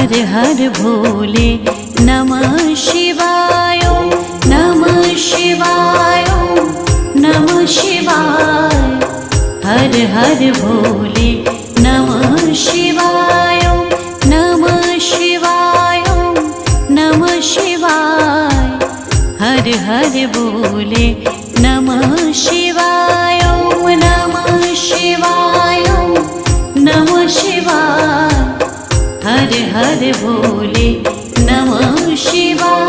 हर हर भोले नमः शिवाय नमः शिवाय नमः शिवाय। हर हर भोले नमः शिवाय नमः शिवाय नमः शिवाय। हर हर भोले नमः शिवाय नमः शिवाय नमः शिवाय। हर हर भोले नमः शिवाय।